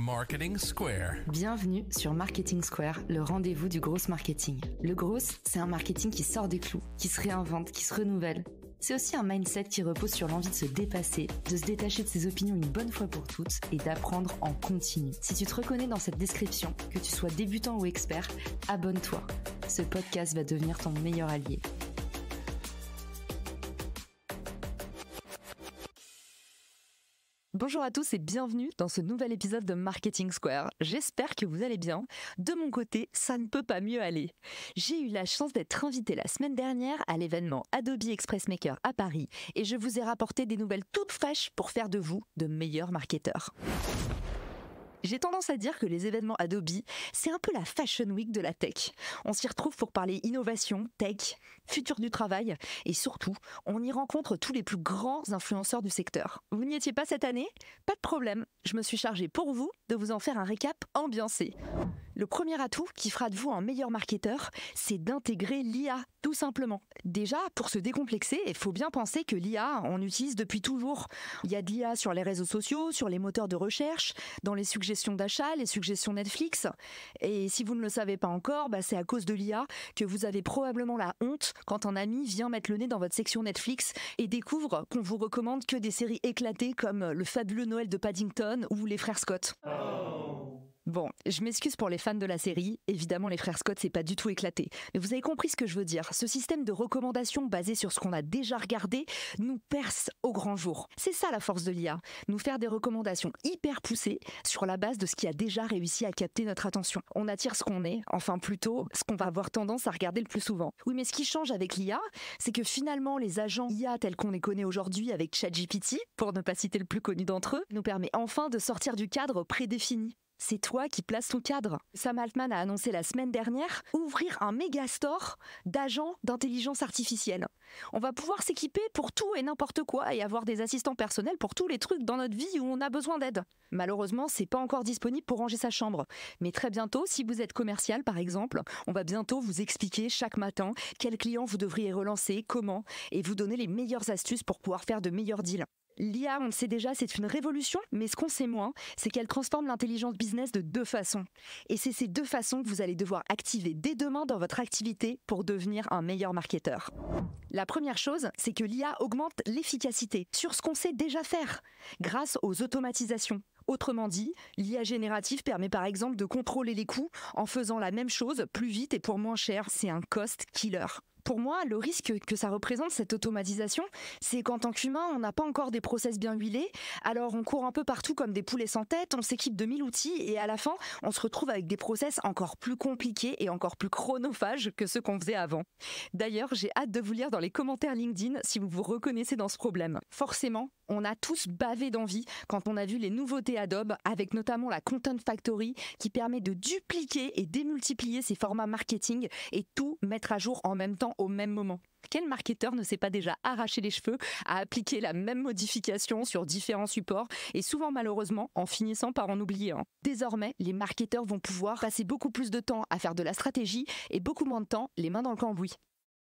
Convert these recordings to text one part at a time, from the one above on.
Marketing Square. Bienvenue sur Marketing Square, le rendez-vous du gros marketing. Le gros, c'est un marketing qui sort des clous, qui se réinvente, qui se renouvelle. C'est aussi un mindset qui repose sur l'envie de se dépasser, de se détacher de ses opinions une bonne fois pour toutes et d'apprendre en continu. Si tu te reconnais dans cette description, que tu sois débutant ou expert, abonne-toi. Ce podcast va devenir ton meilleur allié. Bonjour à tous et bienvenue dans ce nouvel épisode de Marketing Square. J'espère que vous allez bien. De mon côté, ça ne peut pas mieux aller. J'ai eu la chance d'être invitée la semaine dernière à l'événement Adobe Express Maker à Paris et je vous ai rapporté des nouvelles toutes fraîches pour faire de vous de meilleurs marketeurs. J'ai tendance à dire que les événements Adobe, c'est un peu la Fashion Week de la tech. On s'y retrouve pour parler innovation, tech, futur du travail et surtout, on y rencontre tous les plus grands influenceurs du secteur. Vous n'y étiez pas cette année ? Pas de problème, je me suis chargée pour vous de vous en faire un récap ambiancé. Le premier atout qui fera de vous un meilleur marketeur, c'est d'intégrer l'IA, tout simplement. Déjà, pour se décomplexer, il faut bien penser que l'IA, on utilise depuis toujours. Il y a de l'IA sur les réseaux sociaux, sur les moteurs de recherche, dans les suggestions d'achat, les suggestions Netflix. Et si vous ne le savez pas encore, c'est à cause de l'IA que vous avez probablement la honte quand un ami vient mettre le nez dans votre section Netflix et découvre qu'on vous recommande que des séries éclatées comme Le fabuleux Noël de Paddington ou Les Frères Scott. Bon, je m'excuse pour les fans de la série, évidemment les frères Scott c'est pas du tout éclaté. Mais vous avez compris ce que je veux dire, ce système de recommandations basé sur ce qu'on a déjà regardé nous perce au grand jour. C'est ça la force de l'IA, nous faire des recommandations hyper poussées sur la base de ce qui a déjà réussi à capter notre attention. On attire ce qu'on est, enfin plutôt ce qu'on va avoir tendance à regarder le plus souvent. Oui mais ce qui change avec l'IA, c'est que finalement les agents IA tels qu'on les connaît aujourd'hui avec ChatGPT, pour ne pas citer le plus connu d'entre eux, nous permet enfin de sortir du cadre prédéfini. C'est toi qui places ton cadre. Sam Altman a annoncé la semaine dernière ouvrir un méga store d'agents d'intelligence artificielle. On va pouvoir s'équiper pour tout et n'importe quoi et avoir des assistants personnels pour tous les trucs dans notre vie où on a besoin d'aide. Malheureusement, c'est pas encore disponible pour ranger sa chambre. Mais très bientôt, si vous êtes commercial par exemple, on va bientôt vous expliquer chaque matin quels clients vous devriez relancer, comment, et vous donner les meilleures astuces pour pouvoir faire de meilleurs deals. L'IA, on le sait déjà, c'est une révolution, mais ce qu'on sait moins, c'est qu'elle transforme l'intelligence business de deux façons. Et c'est ces deux façons que vous allez devoir activer dès demain dans votre activité pour devenir un meilleur marketeur. La première chose, c'est que l'IA augmente l'efficacité sur ce qu'on sait déjà faire, grâce aux automatisations. Autrement dit, l'IA générative permet par exemple de contrôler les coûts en faisant la même chose plus vite et pour moins cher. C'est un cost killer. Pour moi, le risque que ça représente, cette automatisation, c'est qu'en tant qu'humain, on n'a pas encore des process bien huilés, alors on court un peu partout comme des poulets sans tête, on s'équipe de 1000 outils et à la fin, on se retrouve avec des process encore plus compliqués et encore plus chronophages que ceux qu'on faisait avant. D'ailleurs, j'ai hâte de vous lire dans les commentaires LinkedIn si vous vous reconnaissez dans ce problème. Forcément, on a tous bavé d'envie quand on a vu les nouveautés Adobe, avec notamment la Content Factory qui permet de dupliquer et démultiplier ses formats marketing et tout mettre à jour en même temps au même moment. Quel marketeur ne s'est pas déjà arraché les cheveux à appliquer la même modification sur différents supports et souvent malheureusement en finissant par en oublier un. Désormais, les marketeurs vont pouvoir passer beaucoup plus de temps à faire de la stratégie et beaucoup moins de temps les mains dans le cambouis.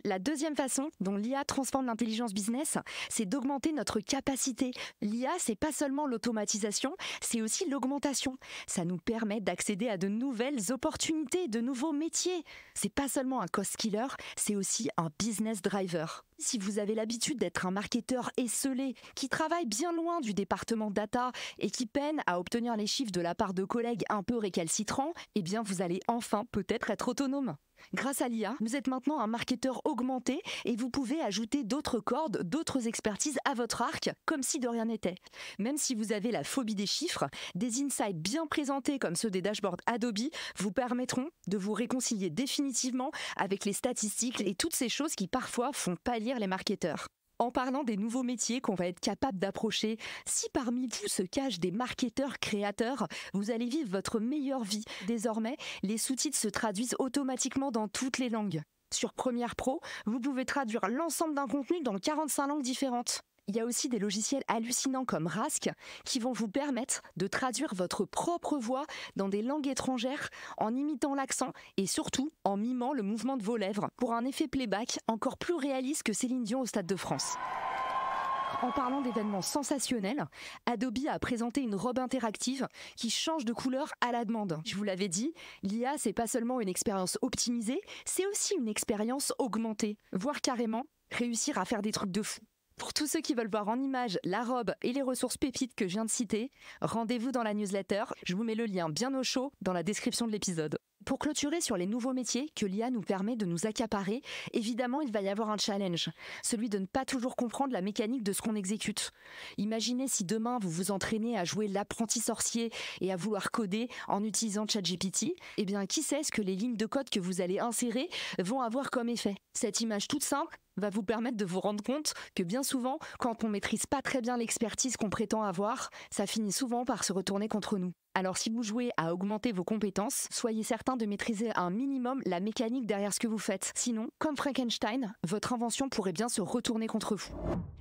La deuxième façon dont l'IA transforme l'intelligence business, c'est d'augmenter notre capacité. L'IA, c'est pas seulement l'automatisation, c'est aussi l'augmentation. Ça nous permet d'accéder à de nouvelles opportunités, de nouveaux métiers. C'est pas seulement un cost killer, c'est aussi un business driver. Si vous avez l'habitude d'être un marketeur esseulé, qui travaille bien loin du département data et qui peine à obtenir les chiffres de la part de collègues un peu récalcitrants, eh bien vous allez enfin peut-être être autonome. Grâce à l'IA, vous êtes maintenant un marketeur augmenté et vous pouvez ajouter d'autres cordes, d'autres expertises à votre arc, comme si de rien n'était. Même si vous avez la phobie des chiffres, des insights bien présentés comme ceux des dashboards Adobe vous permettront de vous réconcilier définitivement avec les statistiques et toutes ces choses qui parfois font pâlir les marketeurs. En parlant des nouveaux métiers qu'on va être capable d'approcher, si parmi vous se cachent des marketeurs créateurs, vous allez vivre votre meilleure vie. Désormais, les sous-titres se traduisent automatiquement dans toutes les langues. Sur Premiere Pro, vous pouvez traduire l'ensemble d'un contenu dans 45 langues différentes. Il y a aussi des logiciels hallucinants comme Rask qui vont vous permettre de traduire votre propre voix dans des langues étrangères en imitant l'accent et surtout en mimant le mouvement de vos lèvres pour un effet playback encore plus réaliste que Céline Dion au Stade de France. En parlant d'événements sensationnels, Adobe a présenté une robe interactive qui change de couleur à la demande. Je vous l'avais dit, l'IA, c'est pas seulement une expérience optimisée, c'est aussi une expérience augmentée, voire carrément réussir à faire des trucs de fou. Pour tous ceux qui veulent voir en images la robe et les ressources pépites que je viens de citer, rendez-vous dans la newsletter, je vous mets le lien bien au chaud dans la description de l'épisode. Pour clôturer sur les nouveaux métiers que l'IA nous permet de nous accaparer, évidemment il va y avoir un challenge, celui de ne pas toujours comprendre la mécanique de ce qu'on exécute. Imaginez si demain vous vous entraînez à jouer l'apprenti sorcier et à vouloir coder en utilisant ChatGPT, eh bien qui sait ce que les lignes de code que vous allez insérer vont avoir comme effet. Cette image toute simple va vous permettre de vous rendre compte que bien souvent, quand on maîtrise pas très bien l'expertise qu'on prétend avoir, ça finit souvent par se retourner contre nous. Alors si vous jouez à augmenter vos compétences, soyez certain de maîtriser un minimum la mécanique derrière ce que vous faites. Sinon, comme Frankenstein, votre invention pourrait bien se retourner contre vous.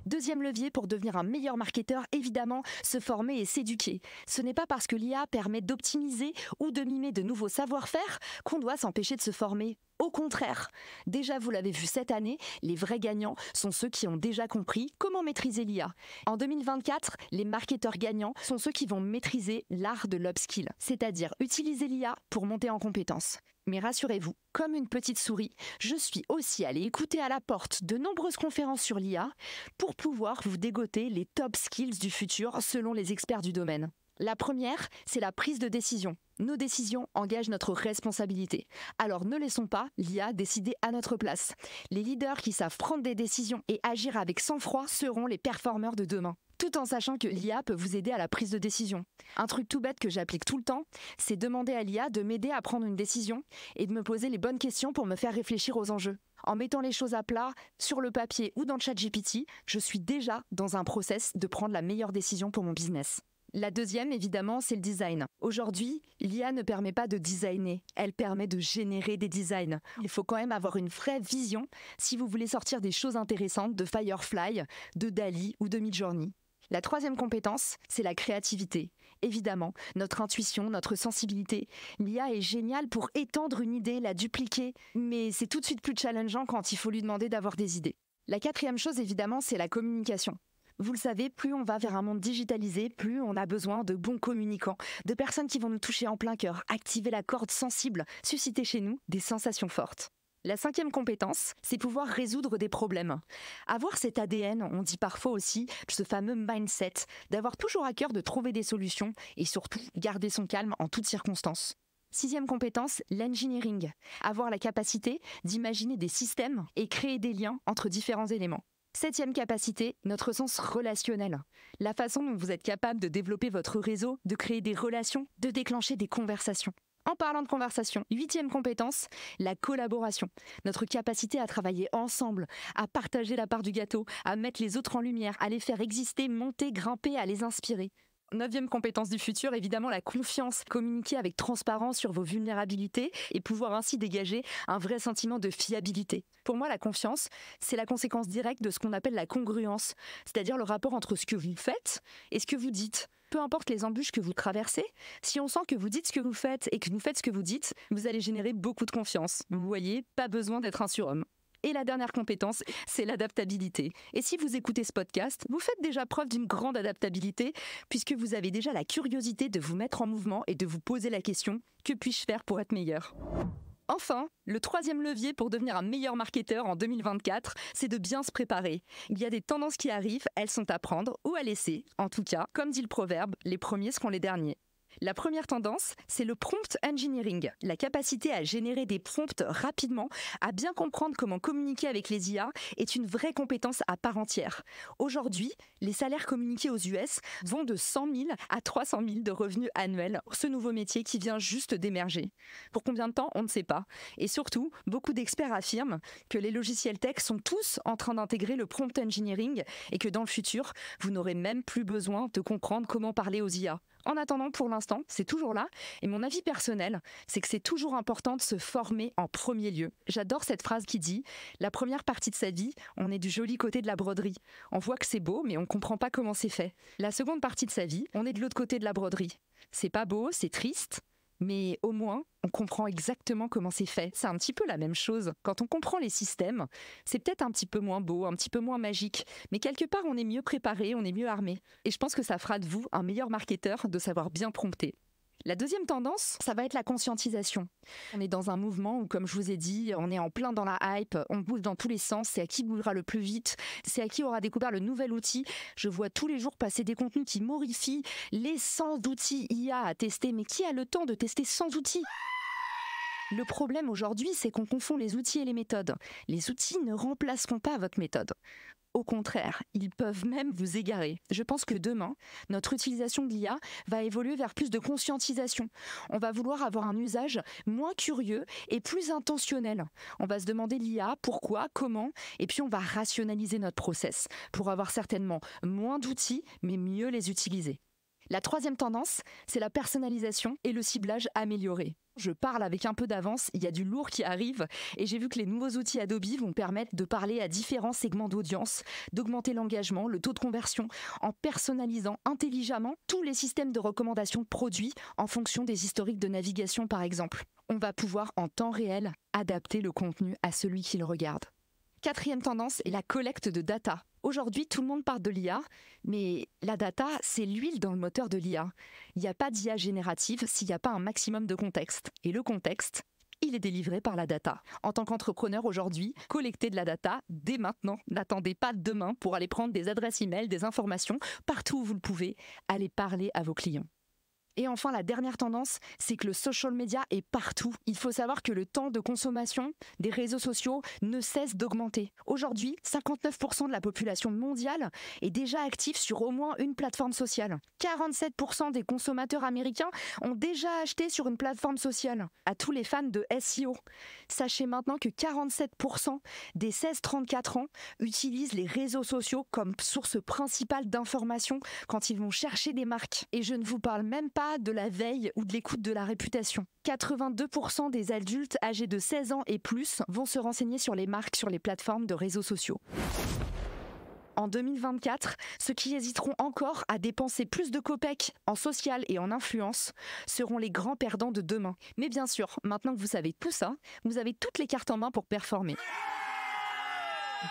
Deuxième levier pour devenir un meilleur marketeur, évidemment, se former et s'éduquer. Ce n'est pas parce que l'IA permet d'optimiser ou de mimer de nouveaux savoir-faire qu'on doit s'empêcher de se former. Au contraire, déjà vous l'avez vu cette année, les vrais gagnants sont ceux qui ont déjà compris comment maîtriser l'IA. En 2024, les marketeurs gagnants sont ceux qui vont maîtriser l'art de l'upskill, c'est-à-dire utiliser l'IA pour monter en compétences. Mais rassurez-vous, comme une petite souris, je suis aussi allée écouter à la porte de nombreuses conférences sur l'IA pour pouvoir vous dégoter les top skills du futur selon les experts du domaine. La première, c'est la prise de décision. Nos décisions engagent notre responsabilité. Alors ne laissons pas l'IA décider à notre place. Les leaders qui savent prendre des décisions et agir avec sang-froid seront les performeurs de demain. Tout en sachant que l'IA peut vous aider à la prise de décision. Un truc tout bête que j'applique tout le temps, c'est demander à l'IA de m'aider à prendre une décision et de me poser les bonnes questions pour me faire réfléchir aux enjeux. En mettant les choses à plat, sur le papier ou dans le ChatGPT, je suis déjà dans un process de prendre la meilleure décision pour mon business. La deuxième, évidemment, c'est le design. Aujourd'hui, l'IA ne permet pas de designer, elle permet de générer des designs. Il faut quand même avoir une vraie vision si vous voulez sortir des choses intéressantes de Firefly, de DALL-E ou de Midjourney. La troisième compétence, c'est la créativité. Évidemment, notre intuition, notre sensibilité. L'IA est géniale pour étendre une idée, la dupliquer, mais c'est tout de suite plus challengeant quand il faut lui demander d'avoir des idées. La quatrième chose, évidemment, c'est la communication. Vous le savez, plus on va vers un monde digitalisé, plus on a besoin de bons communicants, de personnes qui vont nous toucher en plein cœur, activer la corde sensible, susciter chez nous des sensations fortes. La cinquième compétence, c'est pouvoir résoudre des problèmes. Avoir cet ADN, on dit parfois aussi ce fameux mindset, d'avoir toujours à cœur de trouver des solutions et surtout garder son calme en toutes circonstances. Sixième compétence, l'engineering. Avoir la capacité d'imaginer des systèmes et créer des liens entre différents éléments. Septième capacité, notre sens relationnel. La façon dont vous êtes capable de développer votre réseau, de créer des relations, de déclencher des conversations. En parlant de conversation, huitième compétence, la collaboration. Notre capacité à travailler ensemble, à partager la part du gâteau, à mettre les autres en lumière, à les faire exister, monter, grimper, à les inspirer. Neuvième compétence du futur, évidemment la confiance. Communiquer avec transparence sur vos vulnérabilités et pouvoir ainsi dégager un vrai sentiment de fiabilité. Pour moi, la confiance, c'est la conséquence directe de ce qu'on appelle la congruence, c'est-à-dire le rapport entre ce que vous faites et ce que vous dites. Peu importe les embûches que vous traversez, si on sent que vous dites ce que vous faites et que vous faites ce que vous dites, vous allez générer beaucoup de confiance. Vous voyez, pas besoin d'être un surhomme. Et la dernière compétence, c'est l'adaptabilité. Et si vous écoutez ce podcast, vous faites déjà preuve d'une grande adaptabilité, puisque vous avez déjà la curiosité de vous mettre en mouvement et de vous poser la question « Que puis-je faire pour être meilleur ?» Enfin, le troisième levier pour devenir un meilleur marketeur en 2024, c'est de bien se préparer. Il y a des tendances qui arrivent, elles sont à prendre ou à laisser. En tout cas, comme dit le proverbe, les premiers seront les derniers. La première tendance, c'est le prompt engineering, la capacité à générer des prompts rapidement, à bien comprendre comment communiquer avec les IA est une vraie compétence à part entière. Aujourd'hui, les salaires communiqués aux US vont de 100 000 à 300 000 de revenus annuels pour ce nouveau métier qui vient juste d'émerger. Pour combien de temps, on ne sait pas. Et surtout, beaucoup d'experts affirment que les logiciels tech sont tous en train d'intégrer le prompt engineering et que dans le futur, vous n'aurez même plus besoin de comprendre comment parler aux IA. En attendant, pour l'instant, c'est toujours là. Et mon avis personnel, c'est que c'est toujours important de se former en premier lieu. J'adore cette phrase qui dit « La première partie de sa vie, on est du joli côté de la broderie. On voit que c'est beau, mais on ne comprend pas comment c'est fait. La seconde partie de sa vie, on est de l'autre côté de la broderie. C'est pas beau, c'est triste, Mais au moins, on comprend exactement comment c'est fait. C'est un petit peu la même chose. Quand on comprend les systèmes, c'est peut-être un petit peu moins beau, un petit peu moins magique, mais quelque part, on est mieux préparé, on est mieux armé. Et je pense que ça fera de vous un meilleur marketeur de savoir bien prompter. La deuxième tendance, ça va être la conscientisation. On est dans un mouvement où, comme je vous ai dit, on est en plein dans la hype, on bouge dans tous les sens, c'est à qui bougera le plus vite, c'est à qui aura découvert le nouvel outil. Je vois tous les jours passer des contenus qui morifient les 100 outils IA à tester, mais qui a le temps de tester 100 outils ? Le problème aujourd'hui, c'est qu'on confond les outils et les méthodes. Les outils ne remplaceront pas votre méthode. Au contraire, ils peuvent même vous égarer. Je pense que demain, notre utilisation de l'IA va évoluer vers plus de conscientisation. On va vouloir avoir un usage moins curieux et plus intentionnel. On va se demander l'IA, pourquoi, comment, et puis on va rationaliser notre process pour avoir certainement moins d'outils, mais mieux les utiliser. La troisième tendance, c'est la personnalisation et le ciblage amélioré. Je parle avec un peu d'avance, il y a du lourd qui arrive et j'ai vu que les nouveaux outils Adobe vont permettre de parler à différents segments d'audience, d'augmenter l'engagement, le taux de conversion, en personnalisant intelligemment tous les systèmes de recommandation de produits en fonction des historiques de navigation par exemple. On va pouvoir en temps réel adapter le contenu à celui qui le regarde. Quatrième tendance est la collecte de data. Aujourd'hui, tout le monde parle de l'IA, mais la data, c'est l'huile dans le moteur de l'IA. Il n'y a pas d'IA générative s'il n'y a pas un maximum de contexte. Et le contexte, il est délivré par la data. En tant qu'entrepreneur aujourd'hui, collectez de la data dès maintenant. N'attendez pas demain pour aller prendre des adresses email, des informations. Partout où vous le pouvez, allez parler à vos clients. Et enfin, la dernière tendance, c'est que le social media est partout. Il faut savoir que le temps de consommation des réseaux sociaux ne cesse d'augmenter. Aujourd'hui, 59% de la population mondiale est déjà active sur au moins une plateforme sociale. 47% des consommateurs américains ont déjà acheté sur une plateforme sociale. À tous les fans de SEO, sachez maintenant que 47% des 16-34 ans utilisent les réseaux sociaux comme source principale d'information quand ils vont chercher des marques. Et je ne vous parle même pas de la veille ou de l'écoute de la réputation. 82% des adultes âgés de 16 ans et plus vont se renseigner sur les marques sur les plateformes de réseaux sociaux. En 2024, ceux qui hésiteront encore à dépenser plus de copecs en social et en influence seront les grands perdants de demain. Mais bien sûr, maintenant que vous savez tout ça, vous avez toutes les cartes en main pour performer.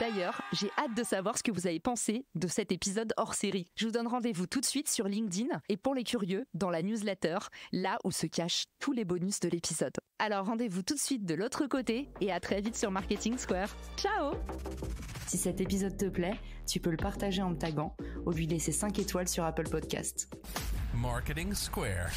D'ailleurs, j'ai hâte de savoir ce que vous avez pensé de cet épisode hors série. Je vous donne rendez-vous tout de suite sur LinkedIn et pour les curieux, dans la newsletter, là où se cachent tous les bonus de l'épisode. Alors rendez-vous tout de suite de l'autre côté et à très vite sur Marketing Square. Ciao! Si cet épisode te plaît, tu peux le partager en me taguant ou lui laisser 5 étoiles sur Apple Podcasts. Marketing Square.